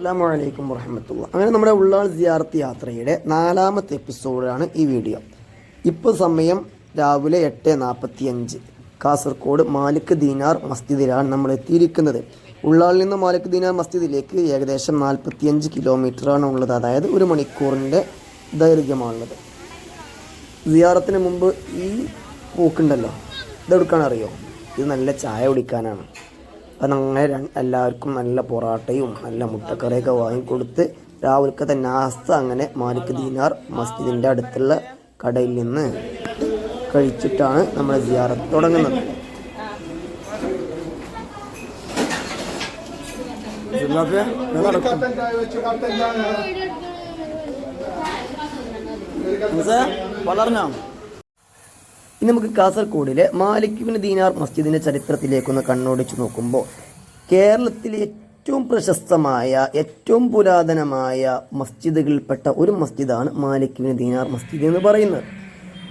അസ്സലാമു അലൈക്കും വറഹ്മത്തുള്ളാഹി. അങ്ങനെ നമ്മുടെ ഉള്ളാൾ സിയാറത്ത് യാത്രയുടെ 4ാമത്തെ എപ്പിസോഡാണ് ഈ വീഡിയോ. ഇപ്പോൾ സമയം രാവിലെ 8:45. കാസർഗോഡ് മാലിക് ദീനാർ മസ്ജിദിലാണ് നമ്മൾ എത്തിയിരിക്കുന്നത്. ഉള്ളാളിൽ നിന്ന് മാലിക് ദീനാർ മസ്ജിദിലേക്ക് ഏകദേശം 45 കിലോമീറ്ററാണ് ഉള്ളത്. അതായത് 1 മണിക്കൂറിൻ്റെ ദൈർഘ്യമാണുള്ളത്. സിയാറത്തിന് മുമ്പ് ഈ പോക്കുണ്ടല്ലോ, ഇതെടുക്കാനറിയോ? ഇത് നല്ല ചായ കുടിക്കാനാണ്. അപ്പം അങ്ങനെ എല്ലാവർക്കും നല്ല പൊറാട്ടയും നല്ല മുട്ടക്കറിയൊക്കെ വാങ്ങിക്കൊടുത്ത് രാവിലത്തെ നാസ്ത അങ്ങനെ മാലിക് ദീനാർ മസ്ജിദിൻ്റെ അടുത്തുള്ള കടയിൽ നിന്ന് കഴിച്ചിട്ടാണ് നമ്മൾ സിയാറത്ത് തുടങ്ങുന്നത്. വളർന്നോ? ഇനി നമുക്ക് കാസർഗോഡിലെ മാലിക് ബിൻ ദീനാർ മസ്ജിദിൻ്റെ ചരിത്രത്തിലേക്കൊന്ന് കണ്ണോടിച്ച് നോക്കുമ്പോൾ കേരളത്തിലെ ഏറ്റവും പ്രശസ്തമായ ഏറ്റവും പുരാതനമായ മസ്ജിദുകളിൽപ്പെട്ട ഒരു മസ്ജിദാണ് മാലിക് ബിൻ ദീനാർ മസ്ജിദ് എന്ന് പറയുന്നത്.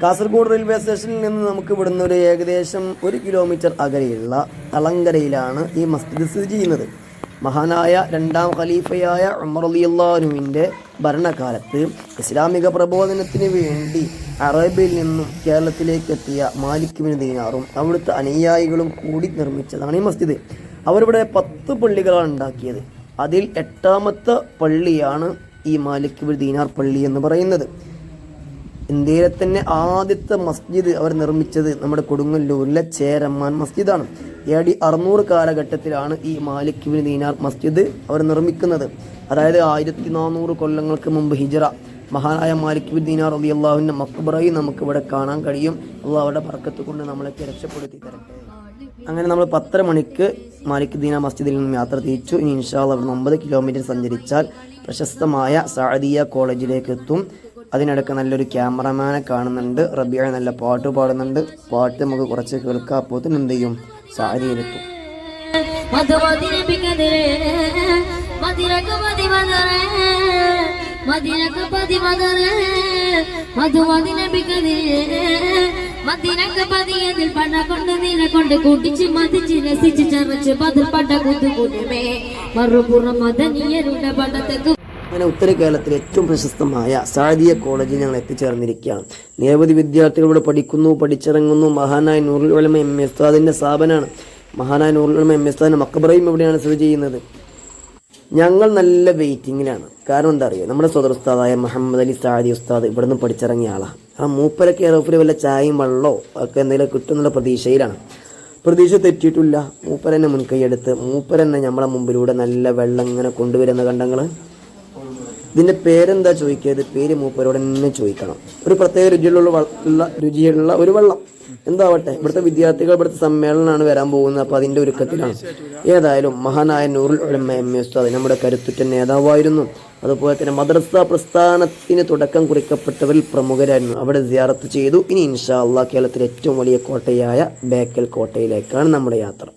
കാസർഗോഡ് റെയിൽവേ സ്റ്റേഷനിൽ നിന്ന് നമുക്ക് ഇവിടുന്ന് ഒരു ഏകദേശം 1 കിലോമീറ്റർ അകലെയുള്ള തളങ്കരയിലാണ് ഈ മസ്ജിദ് സ്ഥിതി ചെയ്യുന്നത്. മഹാനായ 2ാം ഖലീഫയായ ഉമർ റളിയല്ലാഹു അൻഹുവിൻ്റെ ഭരണകാലത്ത് ഇസ്ലാമിക പ്രബോധനത്തിന് വേണ്ടി അറേബ്യയിൽ നിന്നും കേരളത്തിലേക്ക് എത്തിയ മാലിക് ബിൻ ദീനാറും അവിടുത്തെ അനുയായികളും കൂടി നിർമ്മിച്ചതാണ് ഈ മസ്ജിദ്. അവരിവിടെ 10 പള്ളികളാണ് ഉണ്ടാക്കിയത്. അതിൽ 8ാമത്തെ പള്ളിയാണ് ഈ മാലിക് ബിൻ ദീനാർ പള്ളി എന്ന് പറയുന്നത്. ഇന്ത്യയിലെ തന്നെ ആദ്യത്തെ മസ്ജിദ് അവർ നിർമ്മിച്ചത് നമ്മുടെ കൊടുങ്ങല്ലൂരിലെ ചേരമാൻ മസ്ജിദാണ്. AD 600 കാലഘട്ടത്തിലാണ് ഈ മാലിക് ബിൻ ദീനാർ മസ്ജിദ് അവർ നിർമ്മിക്കുന്നത്. അതായത് 1400 കൊല്ലങ്ങൾക്ക് മുമ്പ് ഹിജ്റ. മഹാനായ മാലിക് ബിൻ ദീനാർ റളിയല്ലാഹു അൻഹു മഖ്ബറയും നമുക്ക് ഇവിടെ കാണാൻ കഴിയും. അല്ലാഹു അവരുടെ ബർക്കത്ത് കൊണ്ട് നമ്മളൊക്കെ രക്ഷപ്പെടുത്തി തരട്ടെ. അങ്ങനെ നമ്മൾ 10:30 മണിക്ക് മാലിക് ദീനാർ മസ്ജിദിൽ നിന്നും യാത്ര തിരിച്ചു. ഇനി ഇൻഷാ അല്ലാഹ് 9 കിലോമീറ്റർ സഞ്ചരിച്ചാൽ പ്രശസ്തമായ സഅദിയ കോളേജിലേക്ക് എത്തും. അതിനിടയ്ക്ക് നല്ലൊരു ക്യാമറമാനെ കാണുന്നുണ്ട്. റബിയ നല്ല പാട്ട് പാടുന്നുണ്ട്. പാട്ട് നമുക്ക് കുറച്ച് കേൾക്കാം. അപ്പോൾ എന്ത് ചെയ്യും, സാരിയിലെത്തും. അങ്ങനെ ഉത്തര കേരളത്തിലെ ഏറ്റവും പ്രശസ്തമായ സഅദിയ കോളേജിൽ ഞങ്ങൾ എത്തിച്ചേർന്നിരിക്കുകയാണ്. നിരവധി വിദ്യാർത്ഥികൾ ഇവിടെ പഠിക്കുന്നു, പഠിച്ചിറങ്ങുന്നു. മഹാനായ നൂറുൽ ഉലമ എം എ ഉസ്താദിൻ്റെ സ്ഥാപനമാണ്. മഹാനായ നൂറുൽ ഉലമ എം എ ഉസ്താദിൻ്റെ മഖ്ബറയും ഇവിടെയാണ് സ്ഥിതി ചെയ്യുന്നത്. ഞങ്ങൾ നല്ല വെയിറ്റിങ്ങിലാണ്. കാരണം എന്താ അറിയുക, നമ്മുടെ സ്വതന്ത്ര ഉസ്താദായ മുഹമ്മദ് അലി സഅദി ഉസ്താദ് ഇവിടെ നിന്ന് പഠിച്ചിറങ്ങിയ ആളാണ്. ആ മൂപ്പരൊക്കെ എയർഫിൽ വല്ല ചായയും വെള്ളമോ ഒക്കെ എന്തെങ്കിലും കിട്ടുന്നുള്ള പ്രതീക്ഷയിലാണ്. പ്രതീക്ഷ തെറ്റിയിട്ടില്ല. മൂപ്പരെന്നെ മുൻകൈയെടുത്ത് മൂപ്പരെന്നെ നമ്മളെ മുമ്പിലൂടെ നല്ല വെള്ളം ഇങ്ങനെ കൊണ്ടുവരുന്ന കണ്ടങ്ങൾ. ഇതിൻ്റെ പേരെന്താ ചോദിക്കുക, പേര് മൂപ്പരോട് തന്നെ ചോദിക്കണം. ഒരു പ്രത്യേക രുചിയുള്ള ഒരു വെള്ളം എന്താവട്ടെ. ഇവിടുത്തെ വിദ്യാർത്ഥികൾ ഇവിടുത്തെ സമ്മേളനമാണ് വരാൻ പോകുന്നത്. അപ്പോൾ അതിൻ്റെ ഒരുക്കത്തിലാണ്. ഏതായാലും മഹാനായ നൂറുൽ ഉലമ എം എ ഉസ്താദ് നമ്മുടെ കരുത്തുറ്റ നേതാവായിരുന്നു. അതുപോലെ തന്നെ മദ്രസ പ്രസ്ഥാനത്തിന് തുടക്കം കുറിക്കപ്പെട്ടവരിൽ പ്രമുഖരായിരുന്നു. അവിടെ സിയാറത്ത് ചെയ്തു. ഇനി ഇൻഷാ അല്ലാഹ് കേരളത്തിലെ ഏറ്റവും വലിയ കോട്ടയായ ബേക്കൽ കോട്ടയിലേക്കാണ് നമ്മുടെ യാത്ര.